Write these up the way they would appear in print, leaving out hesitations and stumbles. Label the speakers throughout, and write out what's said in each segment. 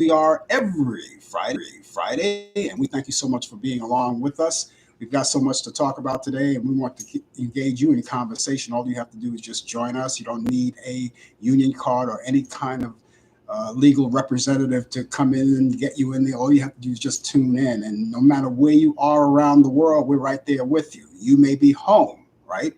Speaker 1: We are every Friday, and we thank you so much for being along with us. We've got so much to talk about today, and we want to engage you in conversation. All you have to do is just join us. You don't need a union card or any kind of legal representative to come in and get you in there. All you have to do is just tune in. And no matter where you are around the world, we're right there with you. You may be home, right?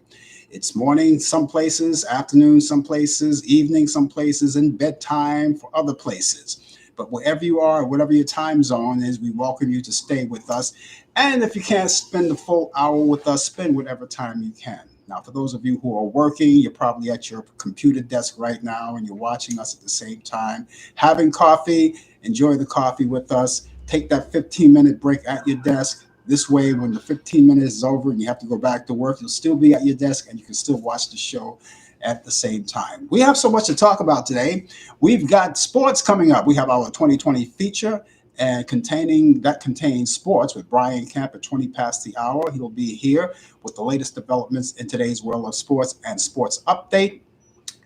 Speaker 1: It's morning some places, afternoon some places, evening some places, and bedtime for other places. But wherever you are, whatever your time zone is, we welcome you to stay with us. And if you can't spend the full hour with us, spend whatever time you can. Now, for those of you who are working, you're probably at your computer desk right now and you're watching us at the same time. Having coffee, enjoy the coffee with us. Take that 15-minute break at your desk. This way, when the 15 minutes is over and you have to go back to work, you'll still be at your desk and you can still watch the show at the same time. We have so much to talk about today. We've got sports coming up. We have our 2020 feature and contains sports with Brian Camp at 20 past the hour. He'll be here with the latest developments in today's world of sports and sports update.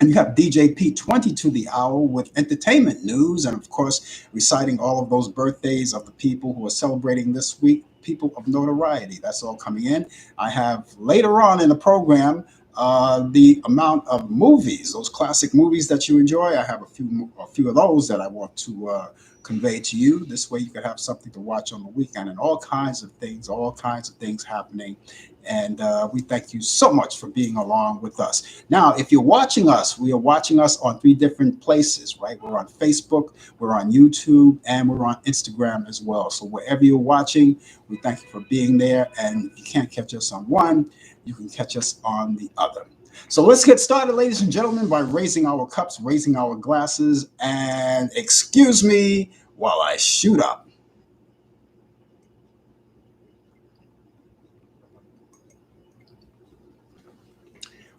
Speaker 1: And you have DJ P 20 to the hour with entertainment news and, of course, reciting all of those birthdays of the people who are celebrating this week, people of notoriety. That's all coming in. I have later on in the program the amount of movies, those classic movies that you enjoy. I have a few of those that I want to convey to you. This way you can have something to watch on the weekend and all kinds of things happening. And we thank you so much for being along with us. Now, if you're watching us, we are watching us on 3 different places, right? We're on Facebook, we're on YouTube, and we're on Instagram as well. So wherever you're watching, we thank you for being there. And if you can't catch us on one, you can catch us on the other. So let's get started, ladies and gentlemen, by raising our cups, raising our glasses, and excuse me while I shoot up.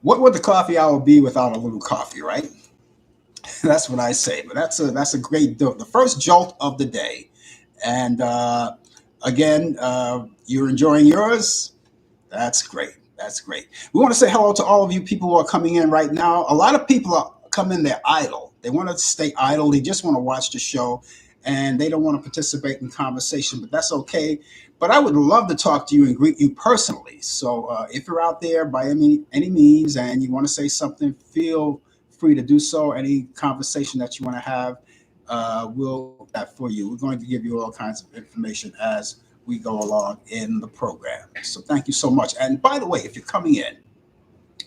Speaker 1: What would the coffee hour be without a little coffee, right? That's what I say. But that's a great deal. The first jolt of the day, and again, you're enjoying yours. That's great. That's great. We want to say hello to all of you people who are coming in right now. A lot of people are coming, they're idle. They want to stay idle. They just want to watch the show and they don't want to participate in conversation, but that's okay. But I would love to talk to you and greet you personally. So if you're out there by any means and you want to say something, feel free to do so. Any conversation that you want to have, we'll do that for you. We're going to give you all kinds of information as we go along in the program. So thank you so much. And by the way, if you're coming in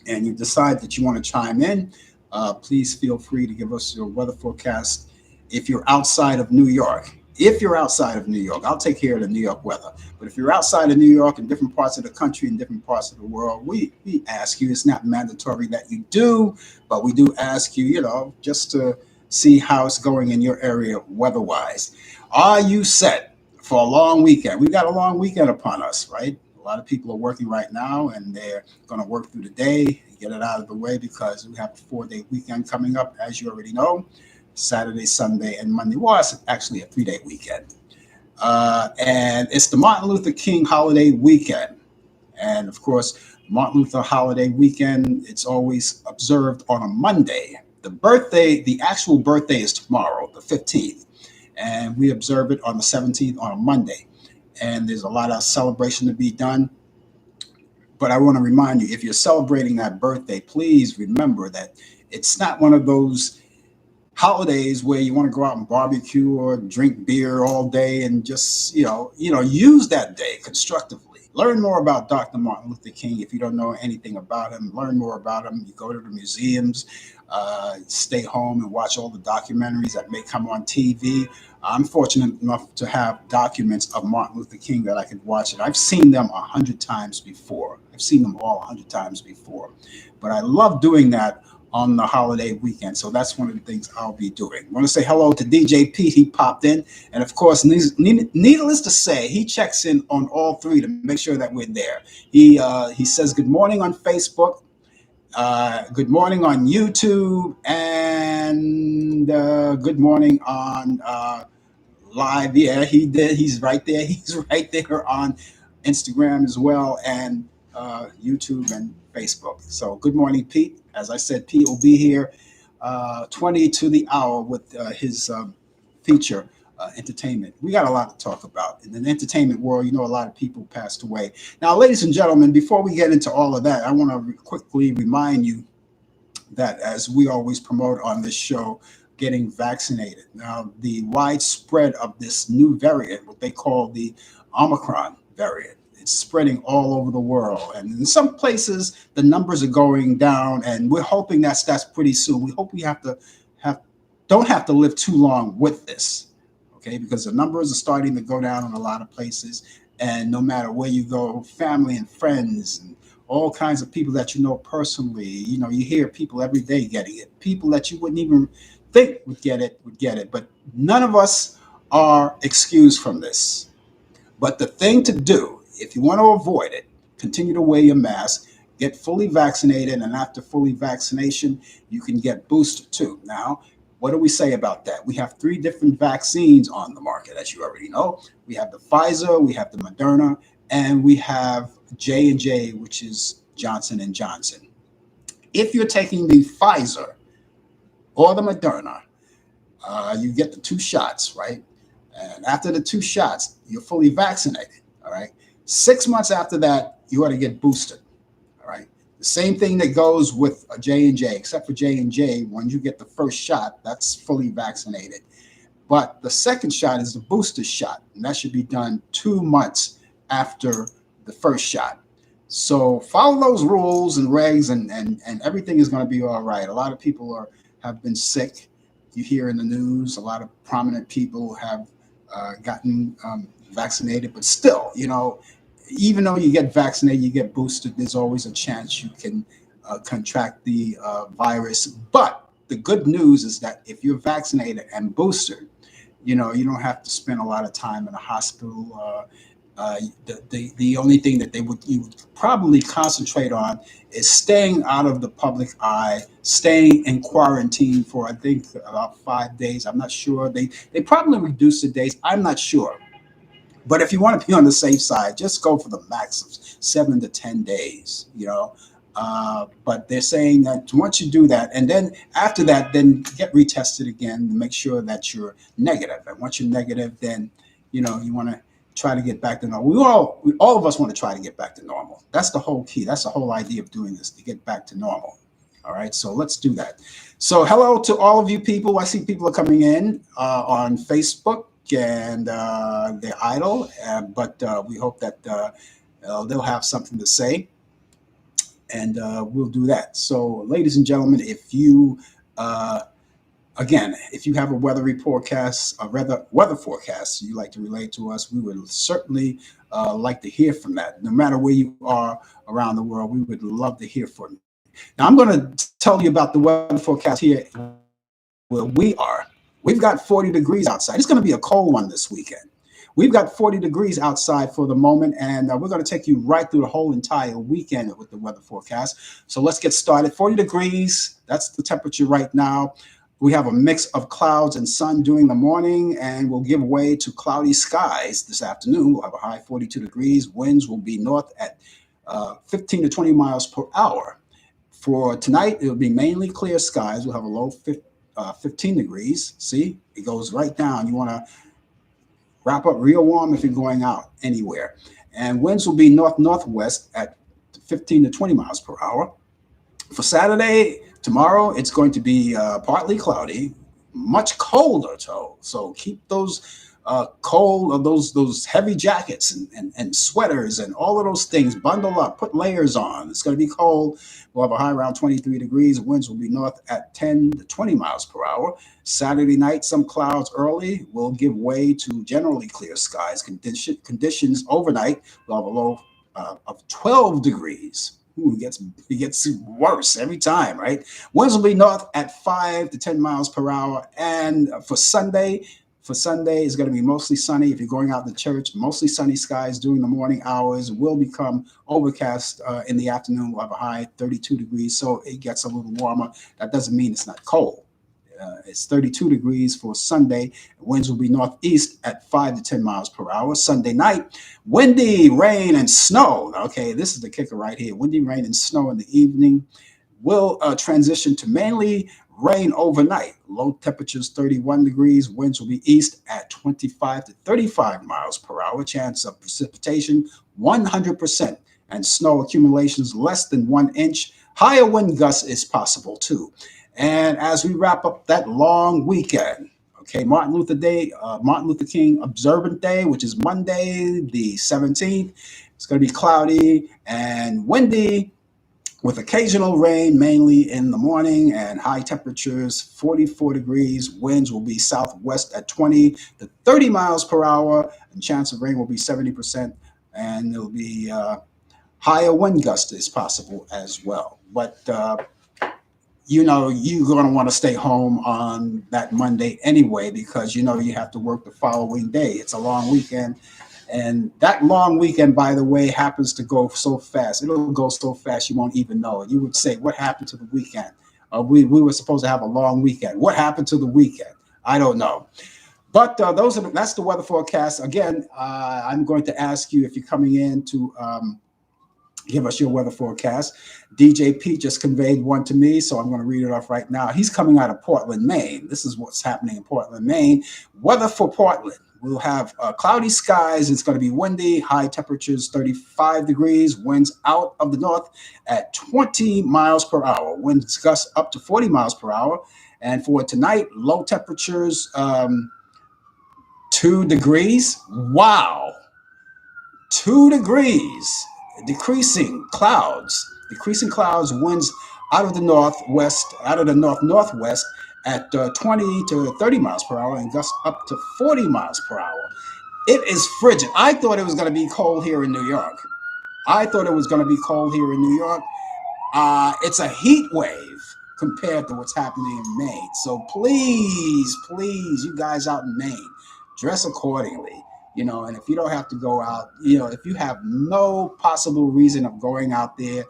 Speaker 1: and you decide that you want to chime in, please feel free to give us your weather forecast. If you're outside of New York, I'll take care of the New York weather. But if you're outside of New York in different parts of the country and different parts of the world, we ask you, it's not mandatory that you do, but we do ask you, just to see how it's going in your area weather-wise. Are you set for a long weekend? We've got a long weekend upon us, right? A lot of people are working right now and they're going to work through the day and get it out of the way because we have a 4-day weekend coming up, as you already know. Saturday, Sunday, and Monday. Well, it's actually a 3-day weekend. And it's the Martin Luther King holiday weekend. And of course, Martin Luther holiday weekend, it's always observed on a Monday. The actual birthday is tomorrow, the 15th. And we observe it on the 17th on a Monday. And there's a lot of celebration to be done. But I want to remind you, if you're celebrating that birthday, please remember that it's not one of those holidays where you want to go out and barbecue or drink beer all day and just, use that day constructively. Learn more about Dr. Martin Luther King. If you don't know anything about him, learn more about him. You go to the museums, stay home and watch all the documentaries that may come on TV. I'm fortunate enough to have documents of Martin Luther King that I could watch, and I've seen them 100 times before. I've seen them all 100 times before. But I love doing that on the holiday weekend. So that's one of the things I'll be doing. I want to say hello to DJ Pete. He popped in. And of course, needless to say, he checks in on all 3 to make sure that we're there. He says good morning on Facebook, good morning on YouTube, and good morning on live. Yeah, he did. He's right there. He's right there on Instagram as well, and YouTube and Facebook. So good morning, Pete. As I said, Pete will be here 20 to the hour with his feature entertainment. We got a lot to talk about. In the entertainment world, a lot of people passed away. Now, ladies and gentlemen, before we get into all of that, I want to quickly remind you that, as we always promote on this show, getting vaccinated. Now, the widespread of this new variant, what they call the Omicron variant, it's spreading all over the world. And in some places, the numbers are going down, and we're hoping that's pretty soon. We hope we don't have to live too long with this, okay? Because the numbers are starting to go down in a lot of places. And no matter where you go, family and friends and all kinds of people that you know personally, you hear people every day getting it. People that you wouldn't even think would get it. But none of us are excused from this. But the thing to do, if you want to avoid it, continue to wear your mask, get fully vaccinated, and after fully vaccination, you can get boosted too. Now, what do we say about that? We have 3 different vaccines on the market, as you already know. We have the Pfizer, we have the Moderna, and we have J&J, which is Johnson & Johnson. If you're taking the Pfizer or the Moderna, you get the 2 shots, right? And after the 2 shots, you're fully vaccinated, all right? 6 months after that, you ought to get boosted, all right? The same thing that goes with a J&J, except for J&J, when you get the first shot, that's fully vaccinated. But the second shot is the booster shot, and that should be done 2 months after the first shot. So follow those rules and regs, and everything is going to be all right. A lot of people have been sick. You hear in the news, a lot of prominent people have gotten vaccinated, but still, even though you get vaccinated, you get boosted, there's always a chance you can contract the virus. But the good news is that if you're vaccinated and boosted, you don't have to spend a lot of time in a hospital. The only thing that you would probably concentrate on is staying out of the public eye, staying in quarantine for, I think, about 5 days. I'm not sure. They probably reduced the days. I'm not sure. But if you want to be on the safe side, just go for the max of 7 to 10 days, but they're saying that once you do that, and then after that, then get retested again to make sure that you're negative. And once you're negative, then, you want to try to get back to normal. We all of us want to try to get back to normal. That's the whole key. That's the whole idea of doing this, to get back to normal. All right, so let's do that. So hello to all of you people. I see people are coming in on Facebook, and they're idle, but we hope that they'll have something to say, and we'll do that. So, ladies and gentlemen, if you have a weather forecast you'd like to relate to us, we would certainly like to hear from that. No matter where you are around the world, we would love to hear from you. Now, I'm going to tell you about the weather forecast here where we are. We've got 40 degrees outside. It's going to be a cold one this weekend. We've got 40 degrees outside for the moment, and we're going to take you right through the whole entire weekend with the weather forecast. So let's get started. 40 degrees, that's the temperature right now. We have a mix of clouds and sun during the morning, and we'll give way to cloudy skies this afternoon. We'll have a high 42 degrees. Winds will be north at 15 to 20 miles per hour. For tonight, it'll be mainly clear skies. We'll have a low 15 degrees. See, it goes right down. You want to wrap up real warm if you're going out anywhere. And winds will be north-northwest at 15 to 20 miles per hour. For Saturday, tomorrow, it's going to be partly cloudy, much colder. So keep those cold, or those heavy jackets and sweaters and all of those things. Bundle up, put layers on. It's going to be cold. We'll have a high around 23 degrees. Winds will be north at 10 to 20 miles per hour. Saturday night, some clouds early will give way to generally clear skies. Conditions overnight will have a low of 12 degrees. Ooh, it gets worse every time, right? Winds will be north at 5 to 10 miles per hour. And for Sunday, it's going to be mostly sunny. If you're going out to church, mostly sunny skies during the morning hours. Will become overcast in the afternoon. We'll have a high 32 degrees, so it gets a little warmer. That doesn't mean it's not cold. It's 32 degrees for Sunday. Winds will be northeast at 5 to 10 miles per hour. Sunday night, windy, rain, and snow. Okay, this is the kicker right here. Windy, rain, and snow in the evening. will transition to mainly rain overnight. Low temperatures 31 degrees. Winds will be east at 25 to 35 miles per hour. Chance of precipitation 100%. And snow accumulations less than 1 inch. Higher wind gusts is possible too. And as we wrap up that long weekend, okay, Martin Luther King Observant Day, which is Monday, the 17th. It's going to be cloudy and windy with occasional rain, mainly in the morning, and high temperatures 44 degrees. Winds will be southwest at 20 to 30 miles per hour, and chance of rain will be 70%, and there'll be higher wind gusts is possible as well. But you're going to want to stay home on that Monday anyway, because you have to work the following day. It's a long weekend. And that long weekend, by the way, happens to go so fast. It'll go so fast you won't even know it. You would say, what happened to the weekend? We were supposed to have a long weekend. What happened to the weekend? I don't know. But that's the weather forecast. Again, I'm going to ask you if you're coming in to give us your weather forecast. DJ Pete just conveyed one to me, so I'm going to read it off right now. He's coming out of Portland, Maine. This is what's happening in Portland, Maine. Weather for Portland. We'll have cloudy skies. It's going to be windy, high temperatures 35 degrees, winds out of the north at 20 miles per hour. Winds gust up to 40 miles per hour. And for tonight, low temperatures 2 degrees. Wow. 2 degrees. Decreasing clouds, winds out of the northwest at 20 to 30 miles per hour, and gusts up to 40 miles per hour. It is frigid. I thought it was going to be cold here in New York. It's a heat wave compared to what's happening in Maine. So please, you guys out in Maine, dress accordingly. And if you don't have to go out, if you have no possible reason of going out there,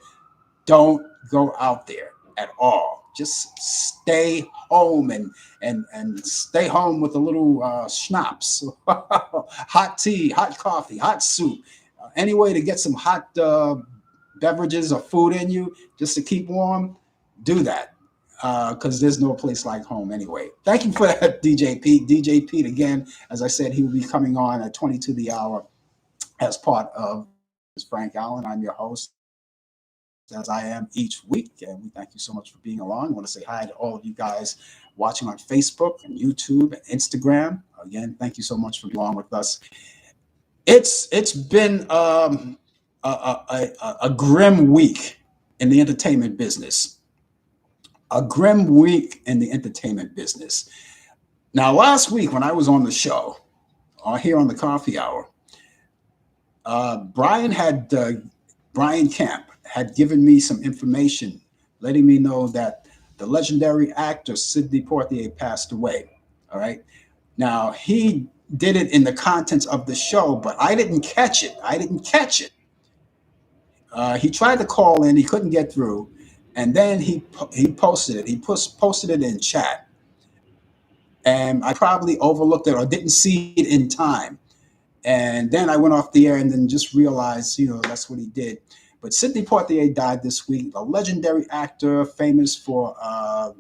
Speaker 1: don't go out there at all. Just stay home and stay home with a little schnapps, hot tea, hot coffee, hot soup, any way to get some hot beverages or food in you just to keep warm. Do that. Because there's no place like home anyway. Thank you for that, DJ Pete. DJ Pete, again, as I said, he will be coming on at 22 the hour as part of Frank Allan. I'm your host, as I am each week, and we thank you so much for being along. I want to say hi to all of you guys watching on Facebook and YouTube and Instagram. Again, thank you so much for being along with us. It's been a grim week in the entertainment business. Now, last week when I was on the show, here on the Coffee Hour, Brian Camp had given me some information, letting me know that the legendary actor Sidney Poitier passed away. All right. Now, he did it in the contents of the show, but I didn't catch it. He tried to call in, he couldn't get through. And then he posted it. He posted it in chat. And I probably overlooked it or didn't see it in time. And then I went off the air and then just realized, that's what he did. But Sidney Poitier died this week, a legendary actor famous for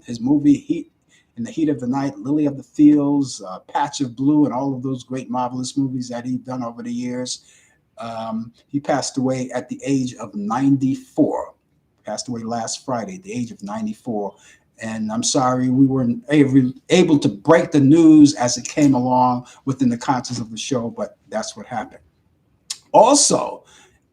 Speaker 1: his movie In the Heat of the Night, Lily of the Fields, Patch of Blue, and all of those great, marvelous movies that he'd done over the years. He passed away at the age of 94. Passed away last Friday at the age of 94. And I'm sorry we weren't able to break the news as it came along within the contents of the show, but that's what happened. Also,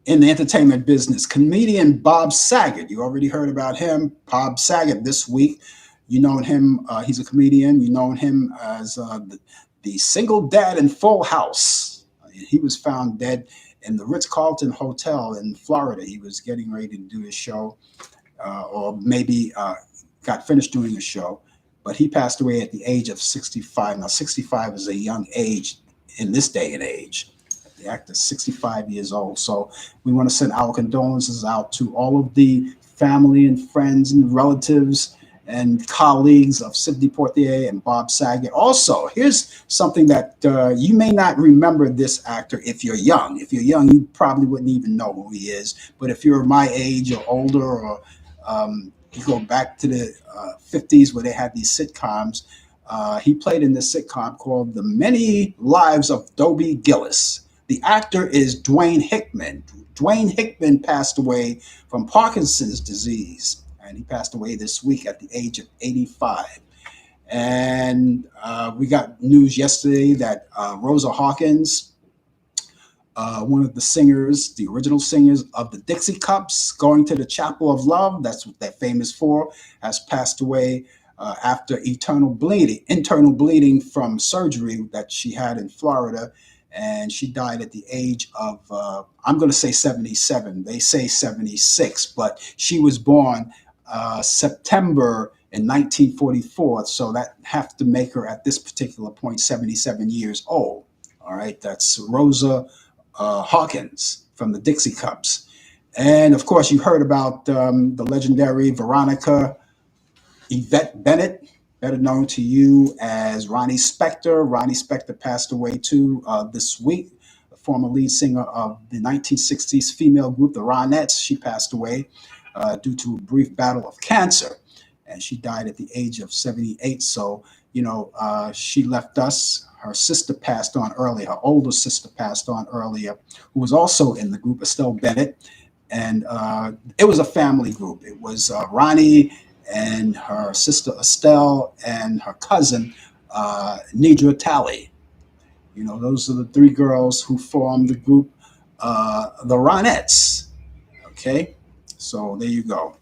Speaker 1: in the entertainment business, comedian Bob Saget. You already heard about him. Bob Saget this week. You know him. He's a comedian. You know him as the single dad in Full House. He was found dead in the Ritz-Carlton Hotel in Florida. He was getting ready to do his show, or maybe got finished doing a show, but he passed away at the age of 65. Now, 65 is a young age in this day and age. The actor is 65 years old. So we want to send our condolences out to all of the family and friends and relatives and colleagues of Sidney Poitier and Bob Saget. Also, here's something that you may not remember this actor if you're young. If you're young, you probably wouldn't even know who he is. But if you're my age or older, or You go back to the 50s where they had these sitcoms. He played in this sitcom called The Many Lives of Dobie Gillis. The actor is Dwayne Hickman. Dwayne Hickman passed away from Parkinson's disease, and he passed away this week at the age of 85. And we got news yesterday that Rosa Hawkins, one of the singers, the original singers of the Dixie Cups, Going to the Chapel of Love, that's what they're famous for, has passed away after internal bleeding from surgery that she had in Florida. And she died at the age of, I'm going to say 77. They say 76, but she was born September in 1944. So that have to make her at this particular point 77 years old. All right, that's Rosa Hawkins from the Dixie Cups. And of course, you heard about the legendary Veronica, Yvette Bennett, better known to you as Ronnie Spector. Ronnie Spector passed away too this week. The former lead singer of the 1960s female group, the Ronettes. She passed away due to a brief battle of cancer. And she died at the age of 78. So, she left us. Her sister passed on earlier. Her older sister passed on earlier, who was also in the group, Estelle Bennett. And it was a family group. It was Ronnie and her sister Estelle and her cousin Nidra Talley. Those are the three girls who formed the group, the Ronettes. Okay, so there you go.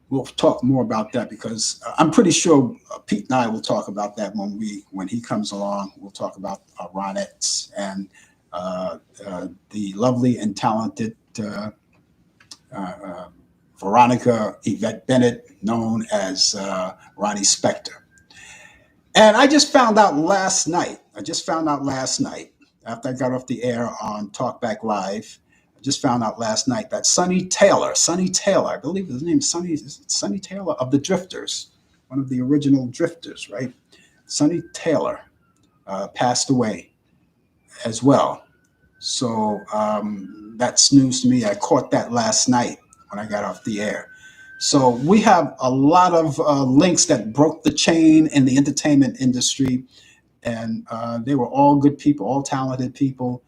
Speaker 1: We'll talk more about that because I'm pretty sure Pete and I will talk about that when he comes along. We'll talk about Ronettes and the lovely and talented Veronica Yvette Bennett, known as Ronnie Spector. And I just found out last night after I got off the air on Talkback Live. I just found out last night that Sonny Taylor, I believe his name is Sonny Taylor of the Drifters, one of the original Drifters, right? Sonny Taylor passed away as well. So that's news to me. I caught that last night when I got off the air. So we have a lot of links that broke the chain in the entertainment industry, and they were all good people, all talented people,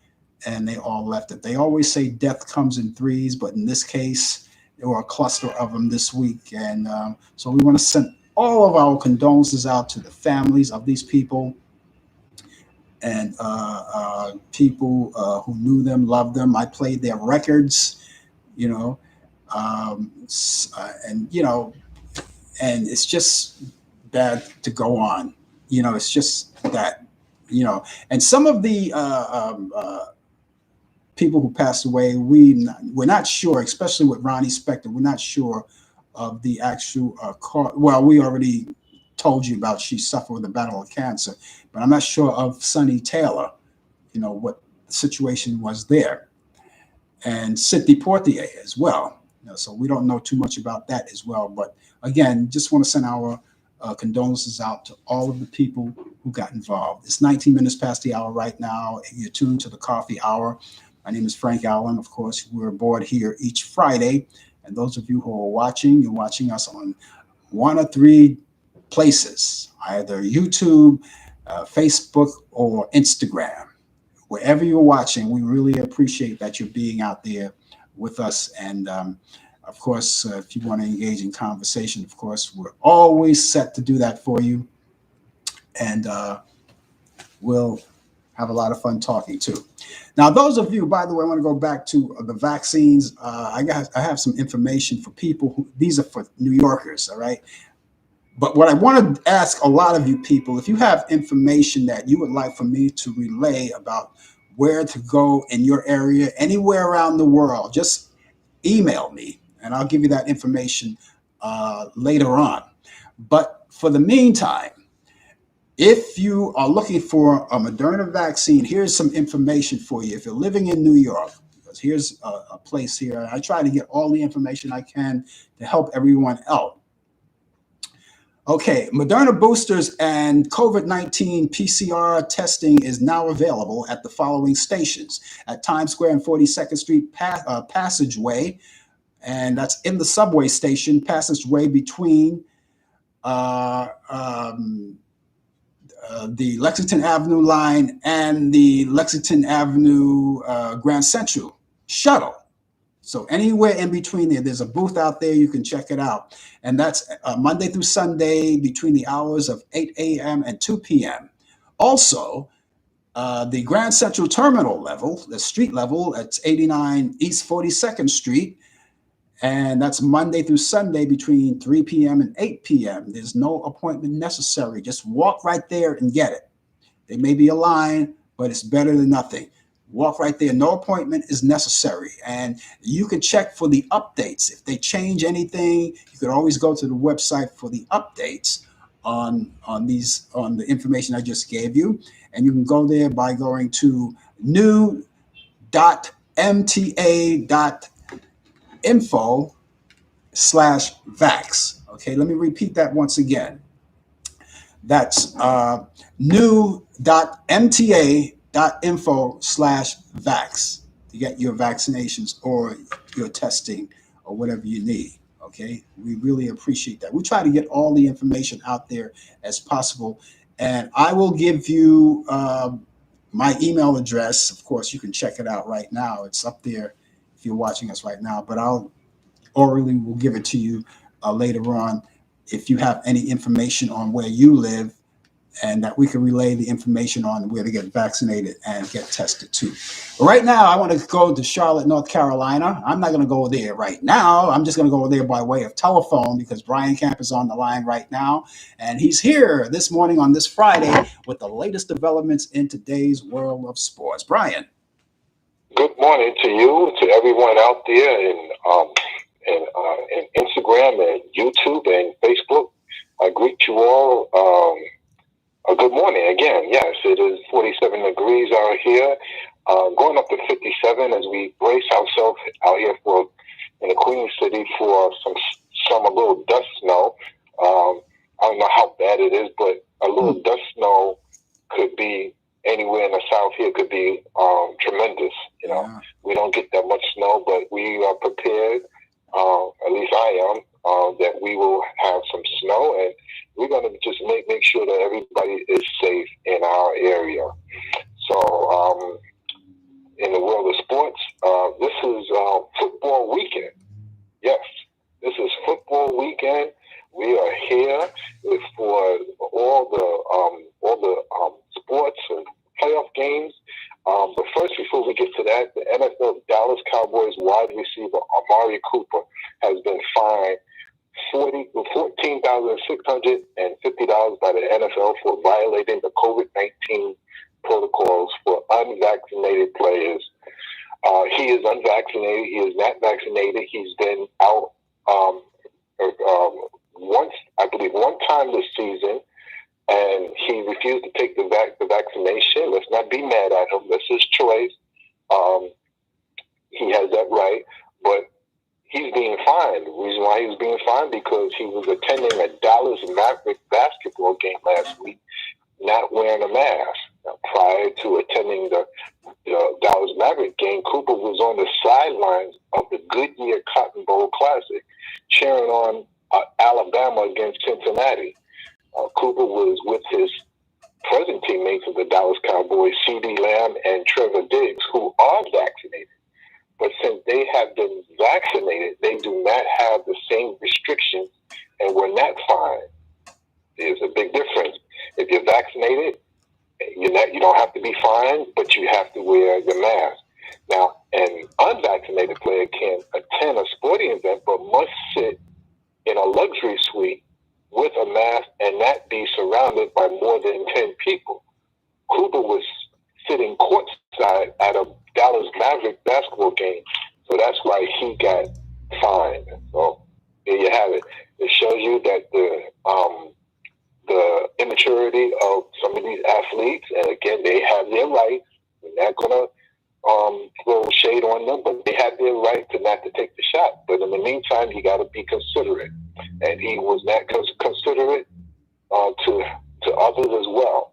Speaker 1: and they all left it. They always say death comes in threes, but in this case, there were a cluster of them this week. And so we want to send all of our condolences out to the families of these people and people who knew them, loved them. I played their records, and it's just bad to go on. It's just that, and some of the people who passed away, we're not sure, especially with Ronnie Spector, we're not sure of the actual cause. Well, we already told you about she suffered with a battle of cancer, but I'm not sure of Sonny Taylor, what the situation was there. And Sidney Poitier as well. So we don't know too much about that as well. But again, just want to send our condolences out to all of the people who got involved. It's 19 minutes past the hour right now. You're tuned to the Coffee Hour. My name is Frank Allan. Of course, we're aboard here each Friday. And those of you who are watching, you're watching us on one or three places, either YouTube, Facebook, or Instagram. Wherever you're watching, we really appreciate that you're being out there with us. And of course, if you want to engage in conversation, of course, we're always set to do that for you. And we'll have a lot of fun talking too. Now, those of you, by the way, I want to go back to the vaccines. I have some information for people these are for New Yorkers, all right? But what I want to ask a lot of you people, if you have information that you would like for me to relay about where to go in your area, anywhere around the world, just email me and I'll give you that information later on. But for the meantime, if you are looking for a Moderna vaccine, here's some information for you. If you're living in New York, because here's a place here. I try to get all the information I can to help everyone out. Okay, Moderna boosters and COVID-19 PCR testing is now available at the following stations: at Times Square and 42nd Street Passageway and that's in the subway station, passageway between the Lexington Avenue line and the Lexington Avenue Grand Central shuttle. So anywhere in between there's a booth out there. You can check it out. And that's Monday through Sunday between the hours of 8 a.m. and 2 p.m. Also, the Grand Central Terminal level, the street level, that's 89 East 42nd Street. And that's Monday through Sunday between 3 p.m. and 8 p.m. There's no appointment necessary. Just walk right there and get it. There may be a line, but it's better than nothing. Walk right there. No appointment is necessary. And you can check for the updates. If they change anything, you could always go to the website for the updates on the information I just gave you. And you can go there by going to new.mta.info/vax. Okay, let me repeat that once again. That's new.mta.info/vax to get your vaccinations or your testing or whatever you need. Okay, we really appreciate that. We try to get all the information out there as possible, and I will give you my email address. Of course, you can check it out right now. It's up there if you're watching us right now, but I'll orally will give it to you later on if you have any information on where you live, and that we can relay the information on where to get vaccinated and get tested too. But right now, I want to go to Charlotte, North Carolina. I'm not going to go there right now. I'm just going to go there by way of telephone because Brian Camp is on the line right now. And he's here this morning on this Friday with the latest developments in today's world of sports. Brian.
Speaker 2: Good morning to you, to everyone out there in Instagram and YouTube and Facebook. I greet you all. Good morning again. Yes, it is 47 degrees out here, going up to 57 as we brace ourselves out here in the Queen City for some a little dust snow. I don't know how bad it is, but a little dust snow could be anywhere in the south here could be tremendous. You know, we don't get that much snow, but we are prepared. At least I am. That we will have some snow, and we're going to just make sure that everybody is safe in our area. So, in the world of sports, this is football weekend. Yes, this is football weekend. We are here for all the sports and playoff games. But first, before we get to that, the NFL Dallas Cowboys wide receiver Amari Cooper has been fined $14,650 by the NFL for violating the COVID-19 protocols for unvaccinated players. He is unvaccinated. He is not vaccinated. He's been out one time this season, and he refused to take the vaccination. Let's not be mad at him. That's his choice. He has that right, but he's being fined. The reason why he was being fined because he was attending a Dallas Maverick basketball game last week, not wearing a mask. Now, prior to attending the Dallas Maverick game, Cooper was on the sidelines of the Goodyear Cotton Bowl Classic, cheering on Alabama against Cincinnati. Cooper was with his present teammates of the Dallas Cowboys, C.D. Lamb and Trevor Diggs, who are vaccinated. But since they have been vaccinated, they do not have the same restrictions and were not fined. There's a big difference. If you're vaccinated, you don't have to be fined, but you have to wear the mask. Now, an unvaccinated player can attend a sporting event, but must sit in a luxury suite with a mask and not be surrounded by more than 10 people. Cooper was sitting courtside at a Dallas Maverick basketball game, so that's why he got fined. So there you have it. It shows you that the immaturity of some of these athletes, and again, they have their rights. We're not gonna throw shade on them, but they have their right to not to take the shot. But in the meantime, you got to be considerate, and he was not considerate to others as well.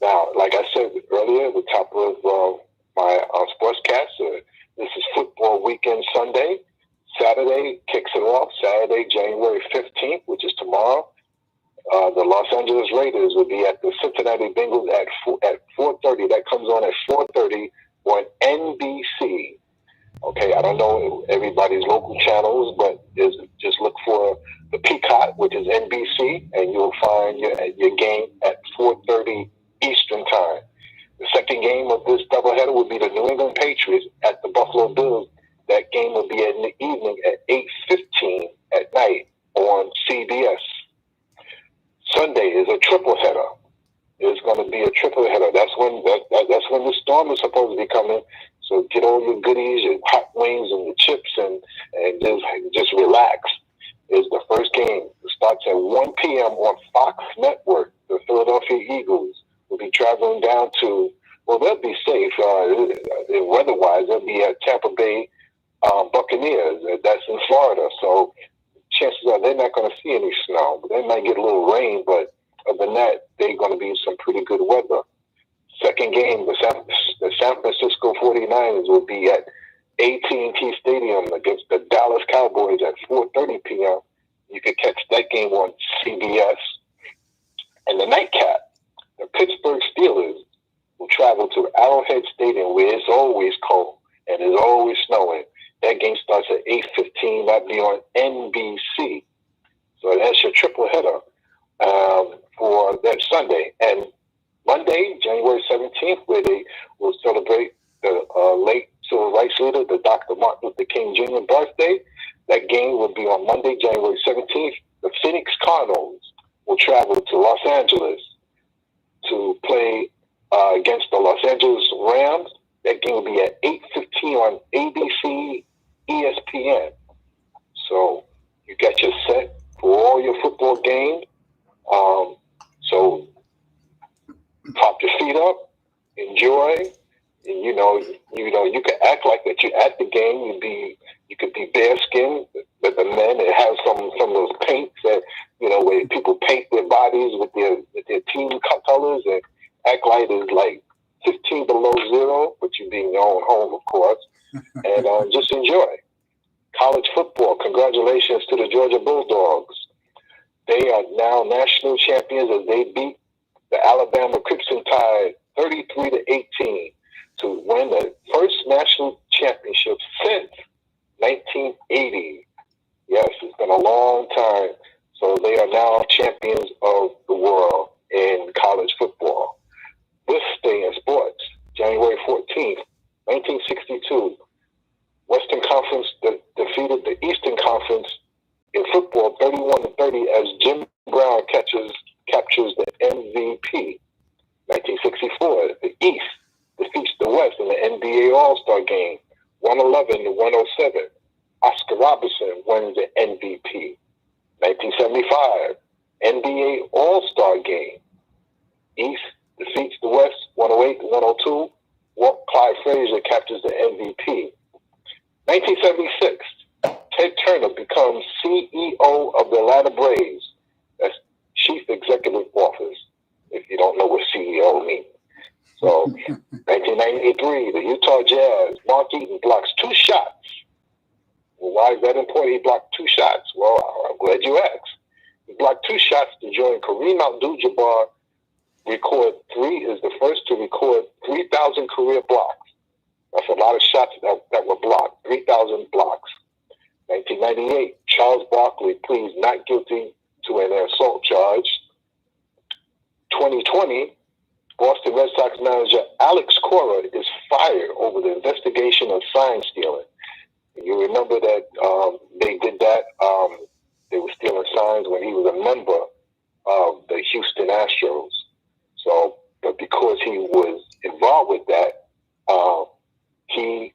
Speaker 2: Now, like I said earlier, at the top of my sportscast, this is football weekend Sunday. doubleheaders will be at the Cincinnati Bengals at 4:30. That comes on at 4:30 on NBC. Okay, I don't know everybody's local channels, but just look for the Peacock, which is NBC, and you'll find your game at 4:30 Eastern Time. The second game of this doubleheader will be the New England Patriots at the Buffalo Bills. That game will be in the evening at 8:15 at night on CBS. Sunday is a triple header. It's going to be a triple header. That's when the storm is supposed to be coming. So get all your goodies, your hot wings and your chips, and just relax. It's the first game. It starts at 1 p.m. on Fox Network. The Philadelphia Eagles will be traveling down to, well, they'll be safe weather-wise. They'll be at Tampa Bay Buccaneers. That's in Florida. So chances are they're not going to see any snow. But they might get a little rain, but other than that, they're going to be in some pretty good weather. Second game, the San Francisco 49ers will be at AT&T Stadium against the Dallas Cowboys at 4:30 p.m. You can catch that game on CBS. And the nightcap, the Pittsburgh Steelers will travel to Arrowhead Stadium where it's always cold and it's always snowing. That game starts at 8:15. That'll be on NBC. So that's your triple header for that Sunday. And Monday, January 17th, where they will celebrate the late civil rights leader, the Dr. Martin Luther King Jr. birthday. That game will be on Monday, January 17th. The Phoenix Cardinals will travel to Los Angeles to play against the Los Angeles Rams. That game will be at 8:15 on ABC, ESPN. So you got your set for all your football games. So pop your feet up, enjoy, and you can act like that you're at the game. You could be bare-skinned, but the men that have some of those paints that where people paint their bodies with their team colors and act like it's like 15 below zero, but you be in your own home, of course, and just enjoy. College football, congratulations to the Georgia Bulldogs. They are now national champions as they beat the Alabama Crimson Tide 33-18 to win the first national championship since 1980. Yes, it's been a long time. So they are now champions of the world in college football. This day in sports, January 14th, 1962, Western Conference defeated the Eastern Conference in football 31-30 as Jim Brown captures the MVP. 1964, the East defeats the West in the NBA All-Star Game, 111-107. Oscar Robertson wins the MVP. 1975, NBA All-Star Game. East defeats the West, 108-102. Clyde Frazier captures the MVP. 1976, Ted Turner becomes CEO of the Atlanta Braves. That's Chief Executive Office, if you don't know what CEO means. So, 1993, the Utah Jazz, Mark Eaton blocks 2 shots. Well, why is that important? He blocked 2 shots. Well, I'm glad you asked. He blocked 2 shots to join Kareem Abdul-Jabbar. Is the first to record 3,000 career blocks. That's a lot of shots that were blocked. 3,000 blocks. 1998, Charles Barkley pleads not guilty to an assault charge. 2020, Boston Red Sox manager Alex Cora is fired over the investigation of sign stealing. You remember that they did that. They were stealing signs when he was a member of the Houston Astros. So, but because he was involved with that, he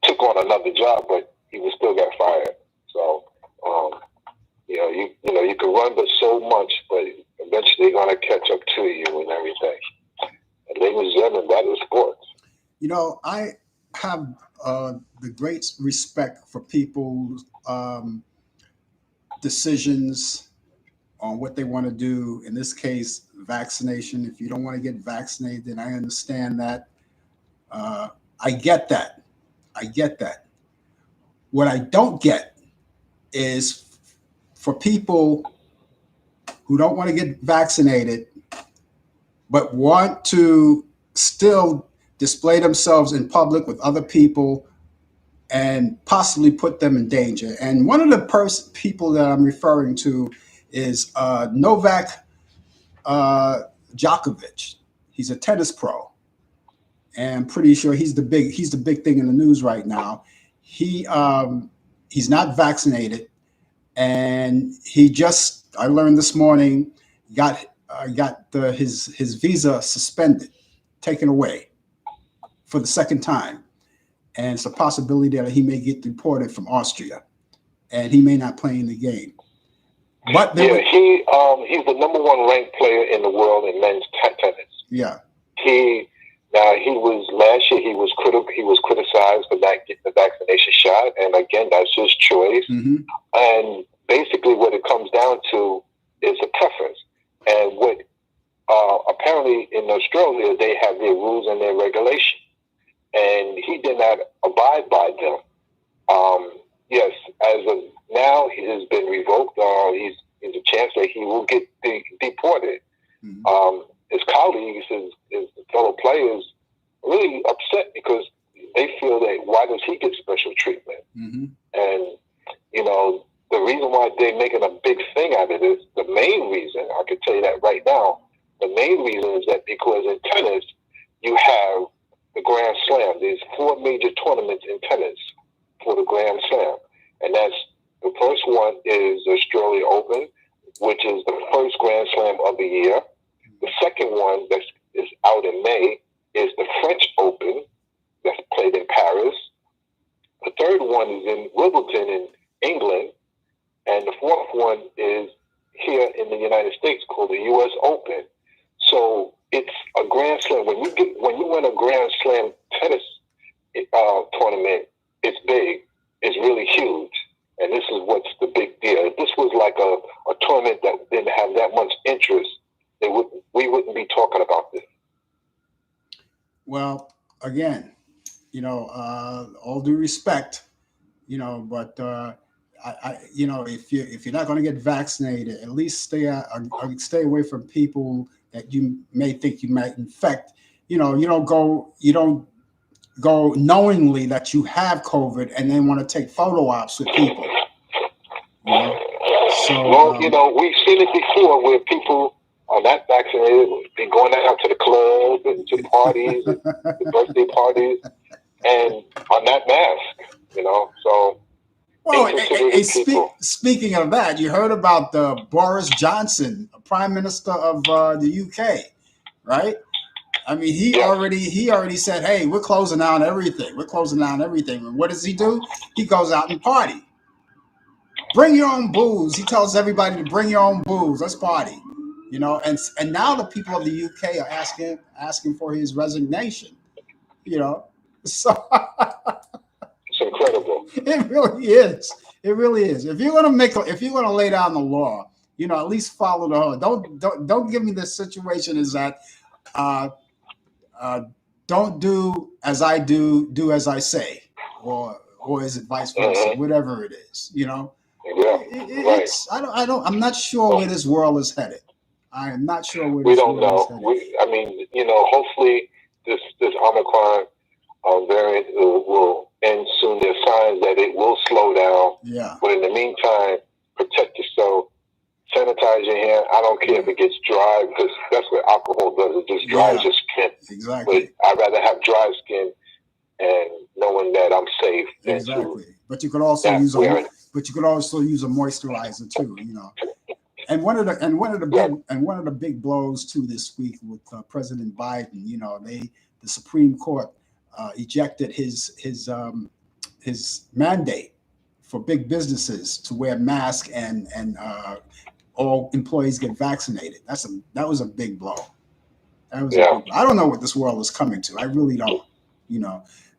Speaker 2: took on another job, but he was still got fired. So, you can run but so much, but eventually they're going to catch up to you and everything. And ladies and gentlemen, that is sports.
Speaker 1: I have the great respect for people's decisions on what they want to do. In this case, vaccination. If you don't want to get vaccinated, then I understand that. I get that. What I don't get is for people who don't want to get vaccinated but want to still display themselves in public with other people and possibly put them in danger. And one of the people that I'm referring to is Novak Djokovic. He's a tennis pro, and I'm pretty sure he's the big thing in the news right now. He's not vaccinated, and I learned this morning got his visa suspended, taken away for the second time, and it's a possibility that he may get deported from Austria, and he may not play in the game. But
Speaker 2: he's the number one ranked player in the world in men's tennis.
Speaker 1: Yeah.
Speaker 2: He was last year. He was criticized for not getting the vaccination shot, and again, that's his choice.
Speaker 1: Mm-hmm.
Speaker 2: And basically, what it comes down to is a preference. And what apparently in Australia they have their rules and their regulations, and he did not abide by them. Yes, as of now, he has been revoked. There's a chance that he will get deported.
Speaker 1: Mm-hmm.
Speaker 2: His colleagues, his fellow players, really upset because they feel that why does he get special treatment?
Speaker 1: Mm-hmm.
Speaker 2: And the reason why they're making a big thing out of this, the main reason, I can tell you that right now, the main reason is that because in tennis you have the Grand Slam. There's 4 major tournaments in tennis for the Grand Slam, and that's the first one is Australia Open, which is the first Grand Slam of the year. The second one that is out in May is the French Open that's played in Paris. The third one is in Wimbledon in England. And the fourth one is here in the United States called the U.S. Open. So it's a Grand Slam. When you win a Grand Slam tennis tournament, it's big. It's really huge. And this is what's the big deal. If this was like a tournament that didn't have that much interest, we wouldn't be talking about this.
Speaker 1: Well, again, all due respect, but if you're not going to get vaccinated, at least stay away from people that you may think you might infect. You don't go knowingly that you have COVID and then want to take photo ops with people. So,
Speaker 2: we've seen it before where people are not vaccinated, been going out to the club and to parties, and to birthday parties, and are not masked. So.
Speaker 1: Well, speaking of that, you heard about Boris Johnson, Prime Minister of the UK, right? I mean, he already said, "Hey, we're closing down everything. We're closing down everything." And what does he do? He goes out and party. Bring your own booze. He tells everybody to bring your own booze. Let's party. And now the people of the UK are asking for his resignation. So.
Speaker 2: It's incredible.
Speaker 1: It really is. It really is. If you're gonna lay down the law, at least follow the law. Don't give me the situation is that don't do as I do as I say, or is it vice versa? Whatever it is,
Speaker 2: Yeah. Right.
Speaker 1: I'm not sure where this world is headed. I am not sure where
Speaker 2: we
Speaker 1: this
Speaker 2: don't
Speaker 1: world
Speaker 2: know.
Speaker 1: is headed.
Speaker 2: Hopefully this Omicron variant will end soon. There's signs that it will slow down.
Speaker 1: Yeah.
Speaker 2: But in the meantime, protect yourself. Sanitize your hand. I don't care if it gets dry because that's what alcohol does. It just dries your skin.
Speaker 1: Exactly.
Speaker 2: But I'd rather have dry skin and knowing that I'm safe.
Speaker 1: Exactly. But you could also use a moisturizer too. And one of the big blows too this week with President Biden. The Supreme Court ejected his mandate for big businesses to wear masks and all employees get vaccinated. That was a big blow. That was a big blow. I don't know what this world is coming to. I really don't.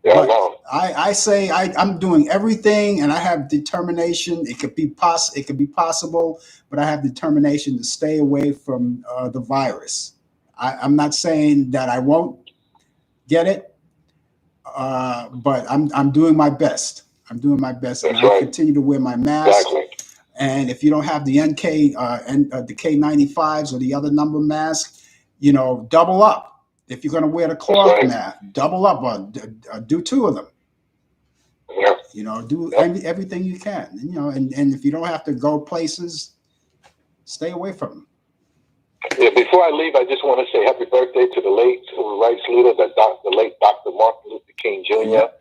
Speaker 1: But I say I'm doing everything, and I have determination. It could be possible, but I have determination to stay away from the virus. I'm not saying that I won't get it, but I'm doing my best. I'm doing my best, and I continue to wear my mask.
Speaker 2: Exactly.
Speaker 1: And if you don't have the NK and the K95s or the other number mask, double up. If you're going to wear the
Speaker 2: That's
Speaker 1: cloth
Speaker 2: right.
Speaker 1: mask, double up or do two of them.
Speaker 2: Yeah.
Speaker 1: Do
Speaker 2: Yep.
Speaker 1: everything you can. And if you don't have to go places, stay away from them.
Speaker 2: Yeah, before I leave, I just want to say happy birthday to the late civil rights leader, the late Dr. Martin Luther King Jr.
Speaker 1: Yep.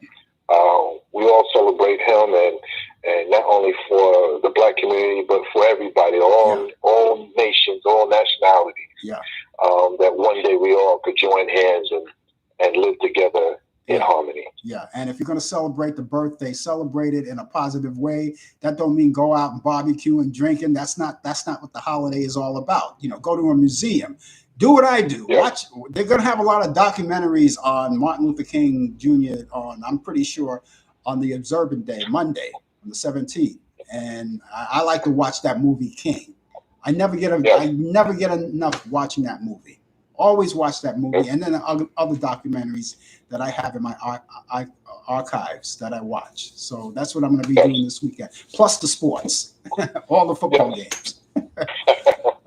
Speaker 2: We all celebrate him, and not only for the black community, but for everybody, all nations, all nationalities.
Speaker 1: Yeah.
Speaker 2: That one day we all could join hands and live together in harmony.
Speaker 1: Yeah, and if you're going to celebrate the birthday, celebrate it in a positive way. That don't mean go out and barbecue and drinking. That's not what the holiday is all about. Go to a museum. Do what I do.
Speaker 2: Yeah.
Speaker 1: Watch. They're going to have a lot of documentaries on Martin Luther King Jr. I'm pretty sure, on the observant day, Monday, on the 17th. And I like to watch that movie King. I never get enough watching that movie. Always watch that movie, and then other documentaries that I have in my archives that I watch. So that's what I'm going to be doing this weekend. Plus the sports, all the football games.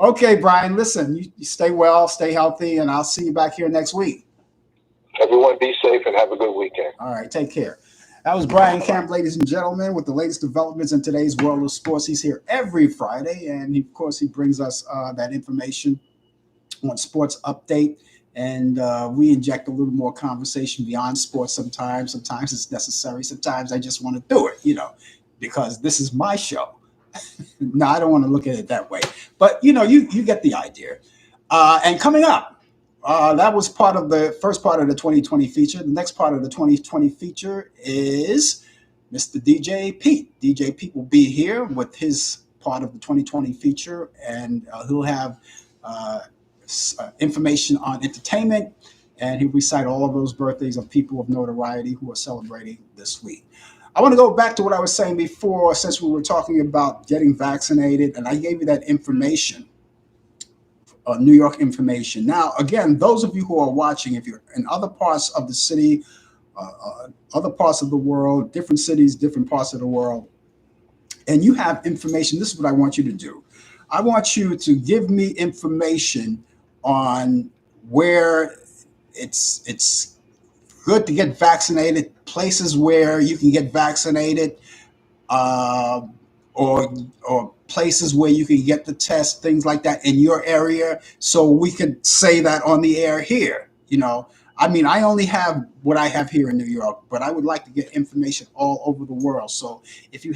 Speaker 1: Okay, Brian, listen, you stay well, stay healthy, and I'll see you back here next week.
Speaker 2: Everyone be safe and have a good weekend.
Speaker 1: All right, take care. That was Brian Camp, ladies and gentlemen, with the latest developments in today's world of sports. He's here every Friday, and of course, he brings us that information on Sports Update, and we inject a little more conversation beyond sports sometimes. Sometimes it's necessary. Sometimes I just want to do it, because this is my show. No, I don't want to look at it that way. But, you get the idea. And coming up, that was part of the first part of the 2020 feature. The next part of the 2020 feature is Mr. DJ Pete. DJ Pete will be here with his part of the 2020 feature, and he'll have information on entertainment, and he'll recite all of those birthdays of people of notoriety who are celebrating this week. I want to go back to what I was saying before, since we were talking about getting vaccinated, and I gave you that information, New York information. Now, again, those of you who are watching, if you're in other parts of the city, other parts of the world, different cities, different parts of the world, and you have information, this is what I want you to do. I want you to give me information on where it's good to get vaccinated, places where you can get vaccinated, or places where you can get the test, things like that in your area, so we could say that on the air here. I only have what I have here in New York, but I would like to get information all over the world. So if you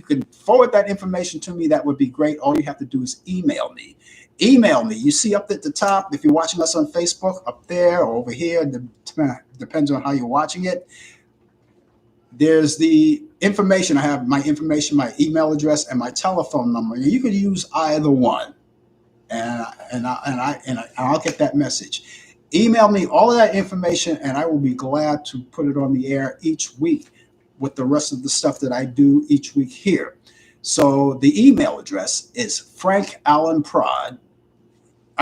Speaker 1: could forward that information to me, that would be great. All you have to do is email me. You see up at the top, if you're watching us on Facebook, up there or over here, depends on how you're watching it. There's the information. I have my information, my email address, and my telephone number. You could use either one, and I'll get that message. Email me all of that information, and I will be glad to put it on the air each week with the rest of the stuff that I do each week here. So the email address is Frank Allan Prod.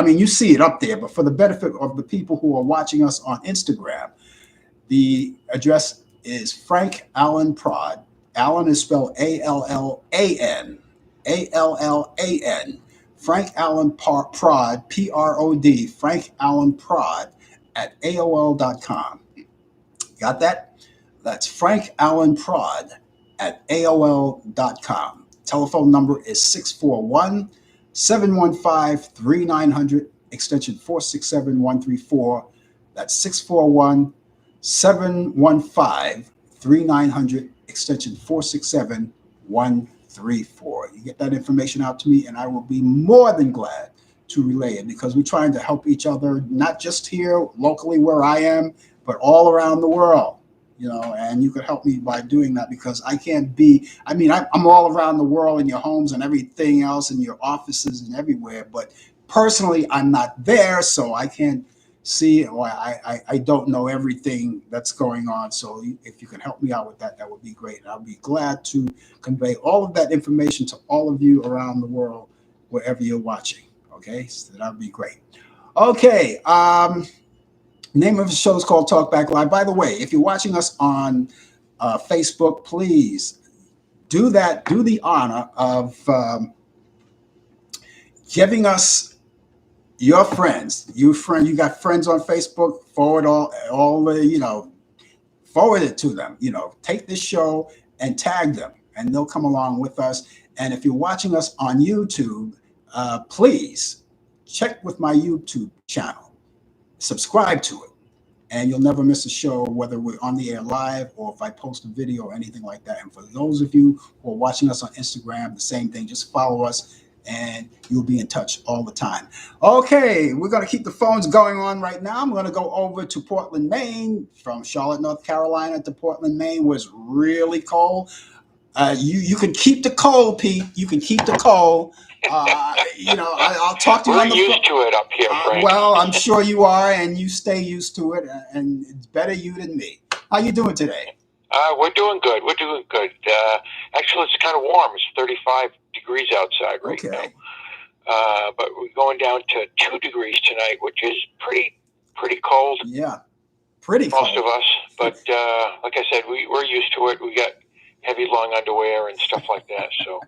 Speaker 1: You see it up there, but for the benefit of the people who are watching us on Instagram, the address is Frank Allan Prod. Allan is spelled Allan. Allan. Frank Allan Prod, Prod. Frank Allan Prod at AOL.com. Got that? That's Frank Allan Prod at AOL.com. Telephone number is 641-715-3900, extension 467134. That's 641-715-3900, extension 467134. You get that information out to me, and I will be more than glad to relay it, because we're trying to help each other, not just here locally where I am, but all around the world. And you could help me by doing that, because I can't be, I'm all around the world in your homes and everything else, in your offices and everywhere, but personally, I'm not there, so I can't see, or I don't know everything that's going on. So if you can help me out with that, that would be great. I'll be glad to convey all of that information to all of you around the world, wherever you're watching. Okay, so that would be great. Okay, name of the show is called Talk Back Live. By the way, if you're watching us on Facebook, please do the honor of giving us Your friends, you got friends on Facebook. Forward all the forward it to them. Take this show and tag them, and they'll come along with us. And if you're watching us on YouTube, please check with my YouTube channel, subscribe to it, and you'll never miss a show, whether we're on the air live or if I post a video or anything like that. And for those of you who are watching us on Instagram, the same thing. Just follow us and you'll be in touch all the time. Okay, we're going to keep the phones going on right now. I'm going to go over to Portland, Maine. From Charlotte, North Carolina to Portland, Maine was really cold. You can keep the cold, Pete. You can keep the cold. I'll talk to you
Speaker 2: We're
Speaker 1: on the
Speaker 2: used to it up here, Frank.
Speaker 1: well, I'm sure you are, and you stay used to it, and it's better you than me. How you doing today?
Speaker 2: We're doing good. We're doing good. Actually, it's kind of warm. It's 35 degrees outside right now. But we're going down to 2 degrees tonight, which is pretty cold.
Speaker 1: Yeah, pretty cold.
Speaker 2: Most of us. But like I said, we're used to it. We got heavy long underwear and stuff like that. So,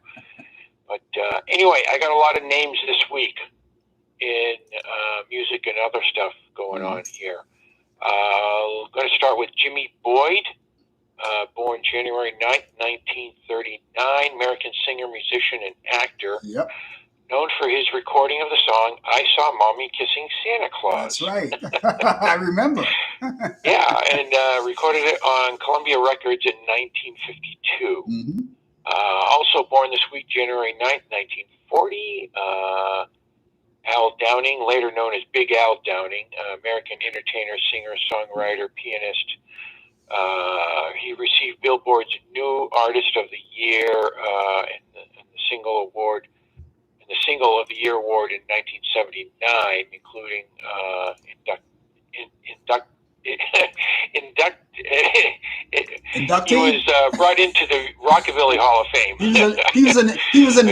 Speaker 2: but anyway, I got a lot of names this week in music and other stuff going on here. Going to start with Jimmy Boyd, born January 9th, 1939, American singer, musician, and actor.
Speaker 1: Yep.
Speaker 2: Known for his recording of the song "I Saw Mommy Kissing Santa Claus."
Speaker 1: That's right. I remember.
Speaker 2: Yeah, and recorded it on Columbia Records in 1952.
Speaker 1: Mm-hmm.
Speaker 2: Also born this week, January 9th, 1940, Al Downing, later known as Big Al Downing, American entertainer, singer, songwriter, pianist. He received Billboard's New Artist of the Year and the Single Award. The Single of the Year award in 1979, including
Speaker 1: inductee.
Speaker 2: He was brought into the Rockabilly Hall of Fame.
Speaker 1: He was an.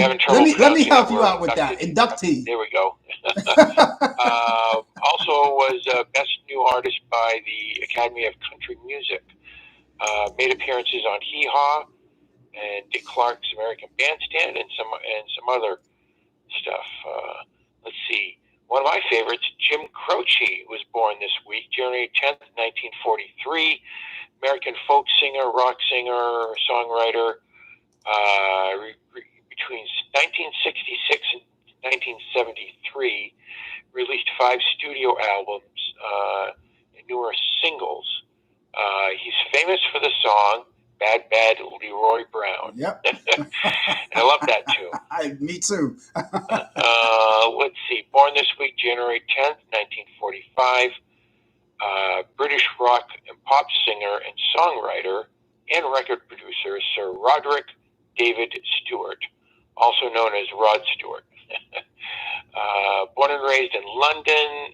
Speaker 1: Let me help you out with that. Inductee.
Speaker 2: There we go. Also was Best New Artist by the Academy of Country Music. Made appearances on Hee Haw and Dick Clark's American Bandstand and some other stuff. Let's see. One of my favorites, Jim Croci, was born this week, January 10th, 1943. American folk singer, rock singer, songwriter. Between 1966 and 1973, released 5 studio albums and numerous singles. He's famous for the song Bad Bad Leroy Brown.
Speaker 1: Yep.
Speaker 2: I love that tune.
Speaker 1: Me too.
Speaker 2: Let's see. Born this week, January 10th, 1945. British rock and pop singer and songwriter and record producer Sir Roderick David Stewart, also known as Rod Stewart. Born and raised in London.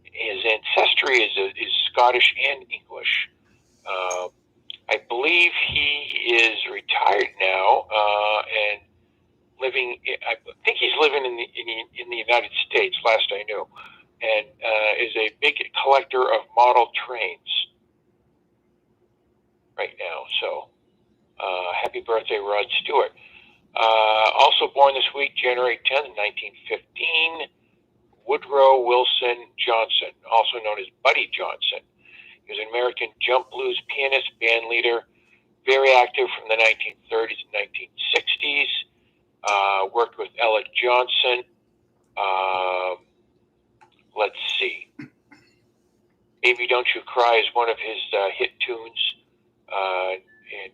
Speaker 2: His ancestry is Scottish and English. I believe he is retired now and living. I think he's living in the United States. Last I knew, and is a big collector of model trains right now. So, happy birthday, Rod Stewart. Also born this week, January 10th, 1915, Woodrow Wilson Johnson, also known as Buddy Johnson. He was an American jump blues pianist, band leader, very active from the 1930s and 1960s. Worked with Ella Johnson. Let's see. Baby Don't You Cry is one of his hit tunes in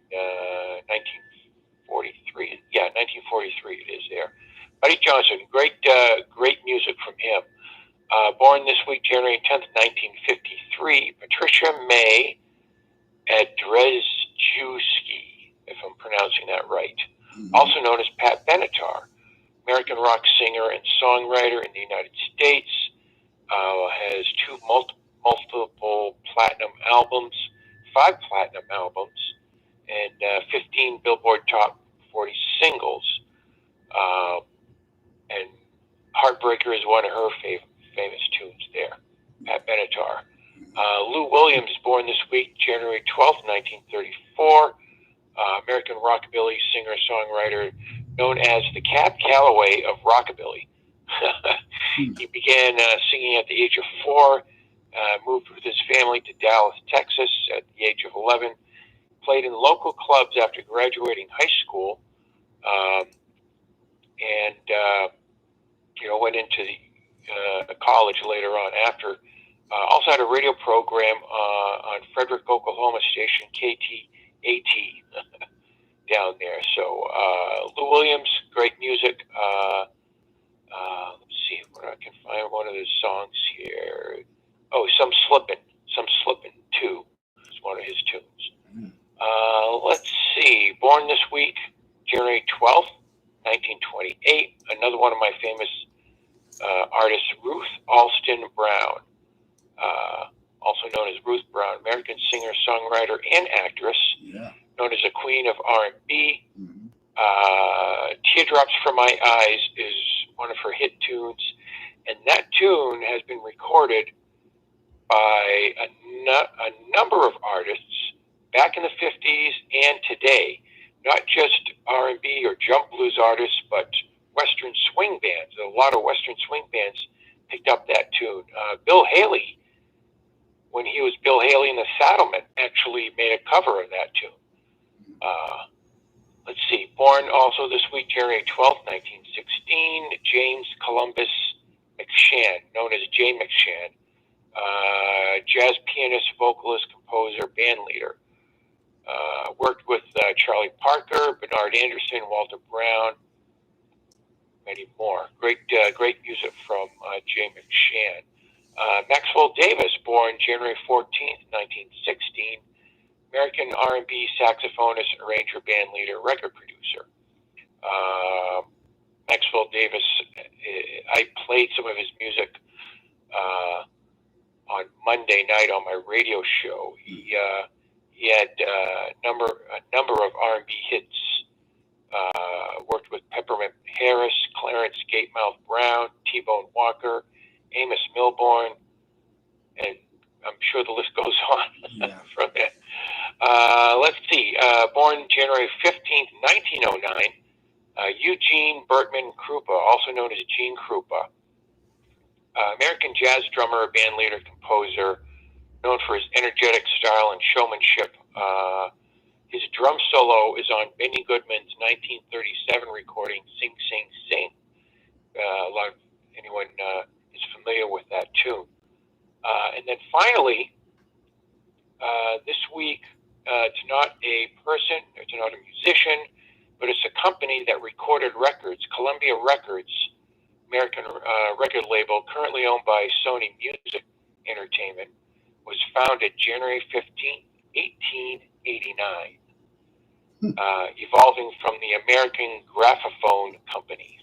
Speaker 2: 1943. Yeah, 1943 it is there. Buddy Johnson, great music from him. Born this week, January 10th, 1953, Patricia May Edrejewski, if I'm pronouncing that right. Also known as Pat Benatar, American rock singer and songwriter in the United States. Has 2 multiple platinum albums, 5 platinum albums, and 15 Billboard Top 40 singles. And Heartbreaker is one of her famous tunes there, Pat Benatar. Lou Williams, born this week, January 12th, 1934. American rockabilly singer-songwriter known as the Cab Calloway of rockabilly.
Speaker 3: He began singing at the age of 4, moved with his family to Dallas, Texas at the age of 11, played in local clubs after graduating high school, and went into college later on after. Also had a radio program on Frederick, Oklahoma station KTAT down there. So Lou Williams, great music. Let's see where I can find one of his songs here. Oh, Some Slippin' too. It's one of his tunes. Let's see. Born this week, January 12th, 1928. Another one of my famous artists, Ruth Alston Brown, also known as Ruth Brown, American singer, songwriter, and actress, known as a queen of R&B. Teardrops from My Eyes is one of her hit tunes, and that tune has been recorded by a number of artists back in the 50s and today. Not just R&B or jump blues artists, but Western swing bands. A lot of Western swing bands picked up that tune. Bill Haley, when he was Bill Haley and the Saddlemen, actually made a cover of that tune. Let's see. Born also this week, January 12th, 1916, James Columbus McShann, known as Jay McShann, jazz pianist, vocalist, composer, band leader. Worked with Charlie Parker, Bernard Anderson, Walter Brown, many more. Great music from Jay McShann. Maxwell Davis, born January 14th, 1916, American R&B saxophonist, arranger, band leader, record producer. Maxwell Davis, I played some of his music on Monday night on my radio show. He had a number of R&B hits. Worked with Peppermint Harris, Clarence Gatemouth Brown, T-Bone Walker, Amos Milbourne, and I'm sure the list goes on from there. Let's see. Born January 15th, 1909, Eugene Bertman Krupa, also known as Gene Krupa, American jazz drummer, band leader, composer, known for his energetic style and showmanship. His drum solo is on Benny Goodman's 1937 recording, Sing, Sing, Sing. Anyone is familiar with that tune. And then finally, this week, it's not a person, it's not a musician, but it's a company that recorded records, Columbia Records, American record label, currently owned by Sony Music Entertainment, was founded January 15th, 1889, evolving from the American Graphophone Company.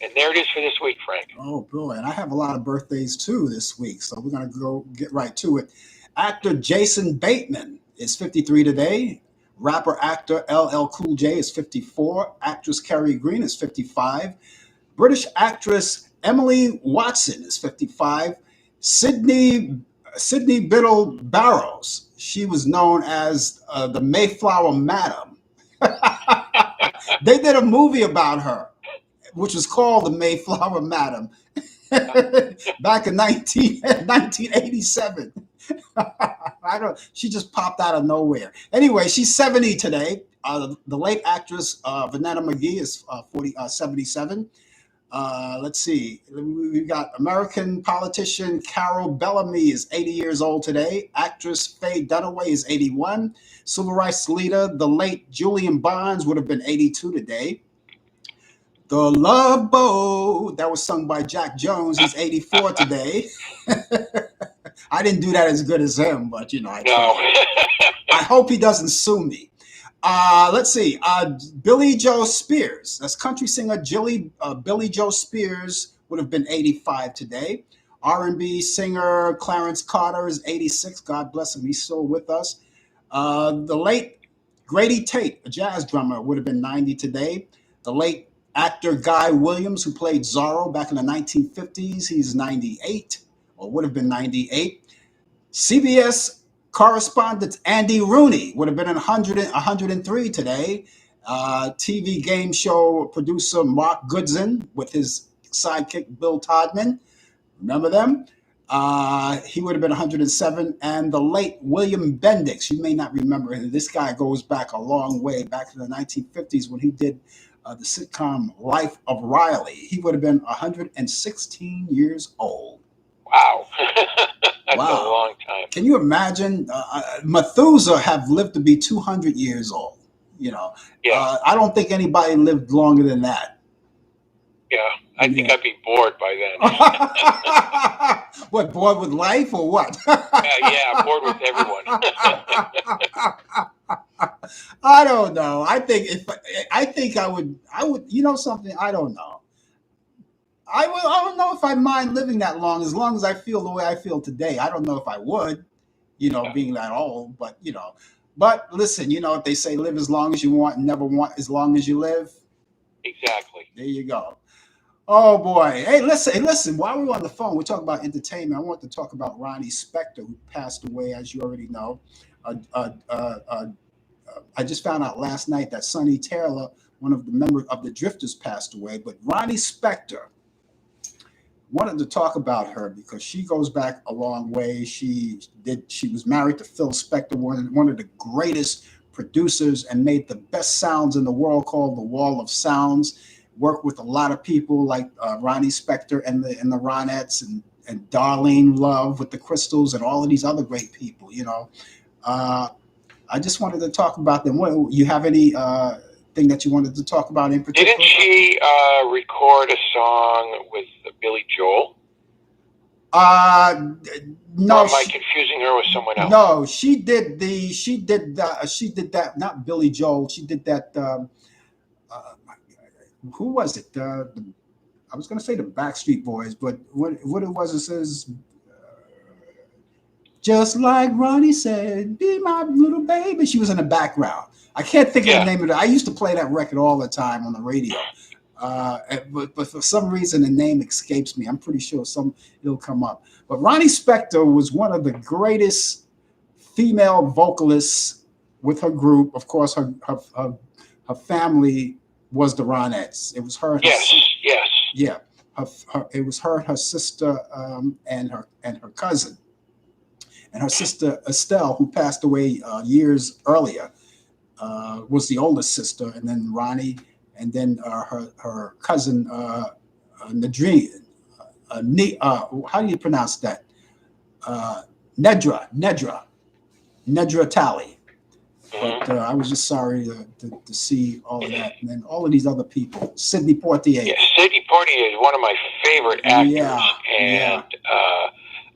Speaker 3: And there it is for this week, Frank.
Speaker 1: Oh, boy. And I have a lot of birthdays, too, this week, so we're going to get right to it. Actor Jason Bateman is 53 today. Rapper, actor LL Cool J is 54. Actress Carrie Green is 55. British actress Emily Watson is 55. Sidney Biddle Barrows, she was known as the Mayflower Madam. They did a movie about her, which was called The Mayflower Madam, back in 1987. She just popped out of nowhere. Anyway, she's 70 today. The late actress Vanetta McGee is 77. Let's see. We've got American politician Carol Bellamy is 80 years old today. Actress Faye Dunaway is 81. Civil rights leader, the late Julian Barnes, would have been 82 today. The Love Boat, that was sung by Jack Jones, he's 84 today. I didn't do that as good as him, but I hope he doesn't sue me. Let's see. Billy Joe Spears, that's country singer Billy Joe Spears, would have been 85 today. R&B singer Clarence Carter is 86. God bless him. He's still with us. The late Grady Tate, a jazz drummer, would have been 90 today. The late actor Guy Williams, who played Zorro back in the 1950s, he's 98, or would have been 98. CBS correspondent Andy Rooney would have been 103 today. TV game show producer Mark Goodson with his sidekick Bill Todman. Remember them? He would have been 107. And the late William Bendix, you may not remember him. This guy goes back a long way, back to the 1950s when he did the sitcom Life of Riley. He would have been 116 years old.
Speaker 3: Wow. That's
Speaker 1: Wow.
Speaker 3: a long time.
Speaker 1: Can you imagine? Methuselah have lived to be 200 years old.
Speaker 3: Yeah.
Speaker 1: I don't think anybody lived longer than that.
Speaker 3: Yeah. I think I'd be bored by then.
Speaker 1: What, bored with life or what?
Speaker 3: Yeah, bored with everyone.
Speaker 1: I don't know. I think I would. You know something? I don't know. I don't know if I mind living that long as I feel the way I feel today. I don't know if I would, being that old, but But listen, what they say: live as long as you want and never want as long as you live.
Speaker 3: Exactly.
Speaker 1: There you go. Oh boy. Hey, listen. While we're on the phone, we're talking about entertainment. I want to talk about Ronnie Spector, who passed away, as you already know. I just found out last night that Sonny Taylor, one of the members of the Drifters, passed away. But Ronnie Spector, wanted to talk about her because she goes back a long way. She was married to Phil Spector, one of the greatest producers, and made the best sounds in the world called The Wall of Sounds. Worked with a lot of people like Ronnie Spector and the Ronettes and Darlene Love with the Crystals and all of these other great people. I just wanted to talk about them. What, you have any thing that you wanted to talk about in particular?
Speaker 3: Didn't she record a song with Billy Joel?
Speaker 1: No.
Speaker 3: Or am I confusing her with someone else?
Speaker 1: No, she did that. Not Billy Joel. She did that. Who was it? I was going to say the Backstreet Boys, but what it was, it says, just like Ronnie said, be my little baby. She was in the background. I can't think of the name of it. I used to play that record all the time on the radio. But for some reason, the name escapes me. I'm pretty sure it'll come up. But Ronnie Spector was one of the greatest female vocalists with her group. Of course, her family was the Ronettes. It was her.
Speaker 3: Yes.
Speaker 1: Yeah. It was her sister, and her cousin, and her sister Estelle, who passed away years earlier, was the oldest sister, and then Ronnie, and then her cousin Nadine. How do you pronounce that? Nedra Talley. But I was just sorry to see all of that. And then all of these other people. Sidney Poitier.
Speaker 3: Yeah, Sidney Poitier is one of my favorite actors.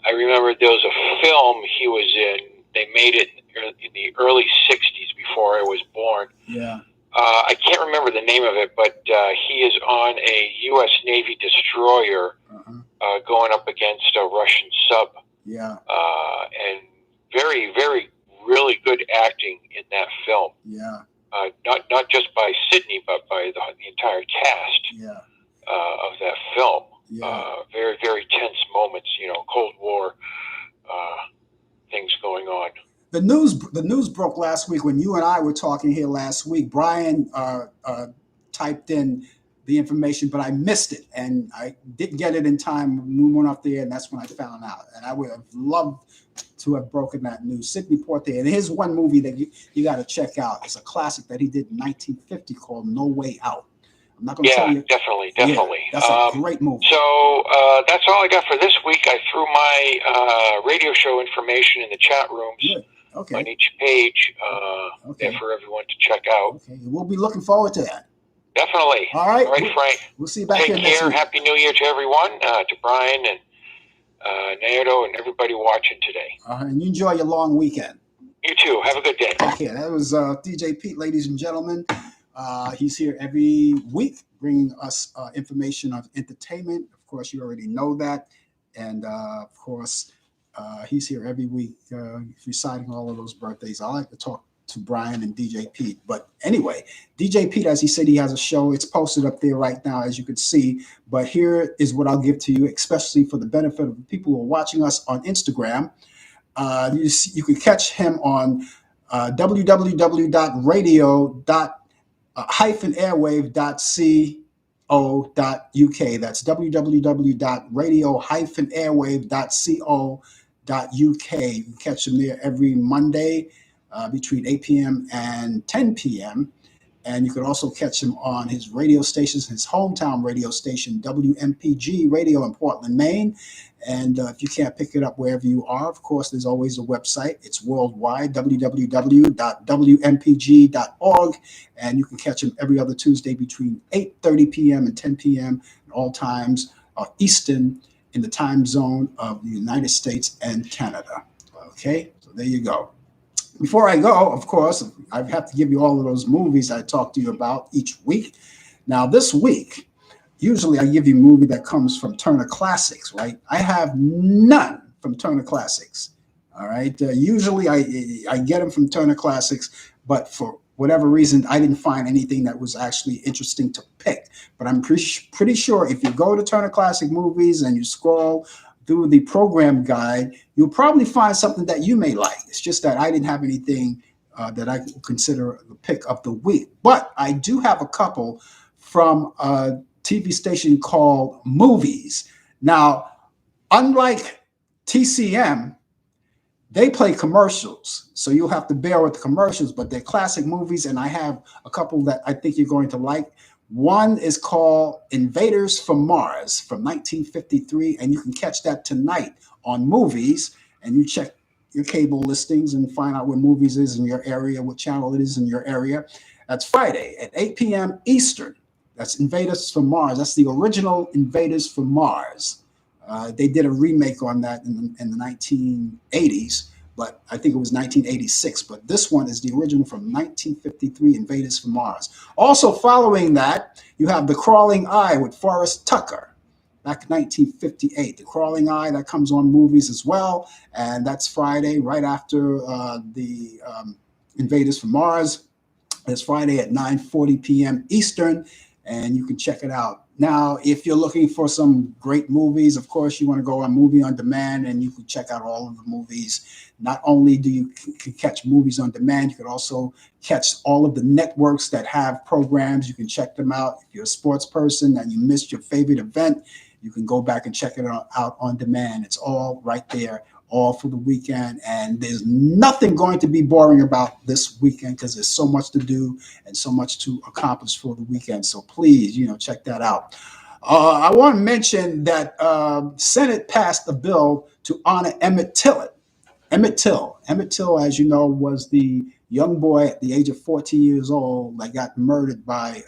Speaker 3: I remember there was a film he was in. They made it in the early 60s before I was born.
Speaker 1: Yeah.
Speaker 3: I can't remember the name of it, but he is on a U.S. Navy destroyer going up against a Russian sub.
Speaker 1: Yeah.
Speaker 3: And very, very really good acting in that film.
Speaker 1: Yeah.
Speaker 3: Not just by Sidney, but by the entire cast of that film.
Speaker 1: Yeah.
Speaker 3: Very, very tense moments, Cold War things going on.
Speaker 1: The news broke last week when you and I were talking here last week. Brian typed in the information, but I missed it, and I didn't get it in time when we went up there, and that's when I found out. And I would have loved to have broken that news. Sidney Poitier, and here's one movie that you got to check out. It's a classic that he did in 1950 called No Way Out. I'm not going to tell you.
Speaker 3: Definitely.
Speaker 1: Yeah, that's a great movie.
Speaker 3: So that's all I got for this week. I threw my radio show information in the chat rooms.
Speaker 1: Good. Okay.
Speaker 3: On each page there for everyone to check out.
Speaker 1: Okay, we'll be looking forward to that.
Speaker 3: Definitely.
Speaker 1: All right,
Speaker 3: Frank.
Speaker 1: We'll see you back here next week.
Speaker 3: Take care. Happy New Year to everyone, to Brian and Naoto and everybody watching today.
Speaker 1: And you enjoy your long weekend.
Speaker 3: You too. Have a good day.
Speaker 1: Okay, that was DJ Pete, ladies and gentlemen. He's here every week bringing us information of entertainment. Of course, you already know that. And of course, he's here every week reciting all of those birthdays. I like to talk to Brian and DJ Pete. But anyway, DJ Pete, as he said, he has a show. It's posted up there right now, as you can see. But here is what I'll give to you, especially for the benefit of the people who are watching us on Instagram. You can catch him on www.radio.com. radio-airwave.co.uk. That's www.radio-airwave.co.uk. You can catch them there every Monday between 8 p.m. and 10 p.m. And you could also catch him on his radio stations, his hometown radio station, WMPG Radio in Portland, Maine. And if you can't pick it up wherever you are, of course, there's always a website. It's worldwide, www.wmpg.org. And you can catch him every other Tuesday between 8:30 p.m. and 10 p.m. at all times Eastern in the time zone of the United States and Canada. Okay, so there you go. Before I go, of course, I have to give you all of those movies I talk to you about each week. Now, this week, usually I give you a movie that comes from Turner Classics, right? I have none from Turner Classics, all right? Usually I get them from Turner Classics, but for whatever reason, I didn't find anything that was actually interesting to pick. But I'm pretty sure if you go to Turner Classic Movies and you scroll through the program guide, you'll probably find something that you may like. It's just that I didn't have anything that I consider the pick of the week. But I do have a couple from a TV station called Movies. Now, unlike TCM, they play commercials, so you'll have to bear with the commercials, but they're classic movies, and I have a couple that I think you're going to like. One is called Invaders from Mars from 1953, and you can catch that tonight on Movies, and you check your cable listings and find out where Movies is in your area, what channel it is in your area. That's Friday at 8 p.m. Eastern. That's Invaders from Mars. That's the original Invaders from Mars. They did a remake on that in the 1980s, but I think it was 1986. But this one is the original from 1953, Invaders from Mars. Also following that, you have The Crawling Eye with Forrest Tucker, back in 1958. The Crawling Eye, that comes on Movies as well, and that's Friday right after the Invaders from Mars. It's Friday at 9:40 p.m. Eastern, and you can check it out. Now, if you're looking for some great movies, of course, you want to go on Movie on Demand, and you can check out all of the movies. Not only do you can catch movies on demand, you can also catch all of the networks that have programs. You can check them out. If you're a sports person and you missed your favorite event, you can go back and check it out on demand. It's all right there, all for the weekend. And there's nothing going to be boring about this weekend because there's so much to do and so much to accomplish for the weekend. So please, check that out. I want to mention that Senate passed a bill to honor Emmett Tillett. Emmett Till, as you know, was the young boy at the age of 14 years old that got murdered by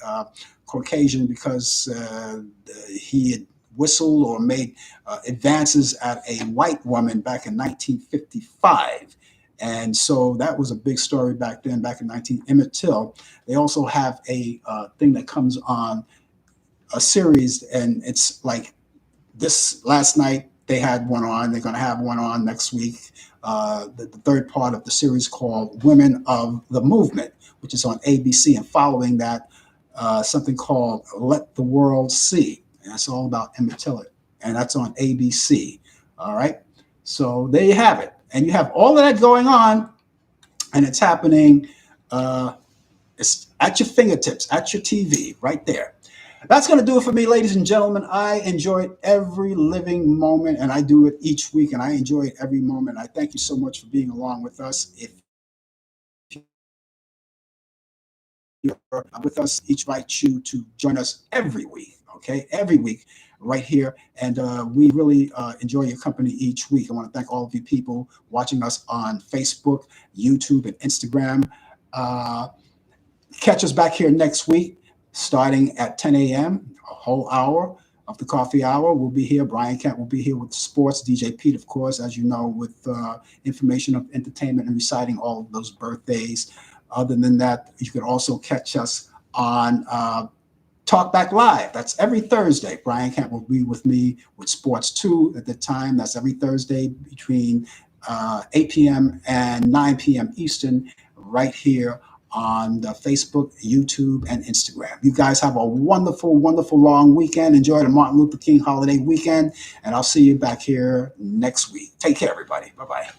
Speaker 1: Caucasian because he had whistled or made advances at a white woman back in 1955. And so that was a big story back then, back in Emmett Till. They also have a thing that comes on a series, and it's like this last night they had one on. They're going to have one on next week. The third part of the series called Women of the Movement, which is on ABC. And following that, something called Let the World See. And that's all about Emmett Tillett. And that's on ABC. All right. So there you have it. And you have all of that going on. And it's happening. It's at your fingertips, at your TV, right there. That's going to do it for me, ladies and gentlemen. I enjoyed every living moment, and I do it each week, and I enjoy it every moment. I thank you so much for being along with us. If you're with us, each invite you to join us every week, okay? Every week right here, and we really enjoy your company each week. I want to thank all of you people watching us on Facebook, YouTube, and Instagram. Catch us back here next week, starting at 10 a.m., a whole hour of the coffee hour. We'll be here. Brian Kent will be here with sports. DJ Pete, of course, as you know, with information of entertainment and reciting all of those birthdays. Other than that, you can also catch us on Talk Back Live. That's every Thursday. Brian Kent will be with me with Sports 2 at the time. That's every Thursday between 8 p.m. and 9 p.m. Eastern, right here on the Facebook, YouTube, and Instagram. You guys have a wonderful, wonderful long weekend. Enjoy the Martin Luther King holiday weekend, and I'll see you back here next week. Take care, everybody. Bye-bye.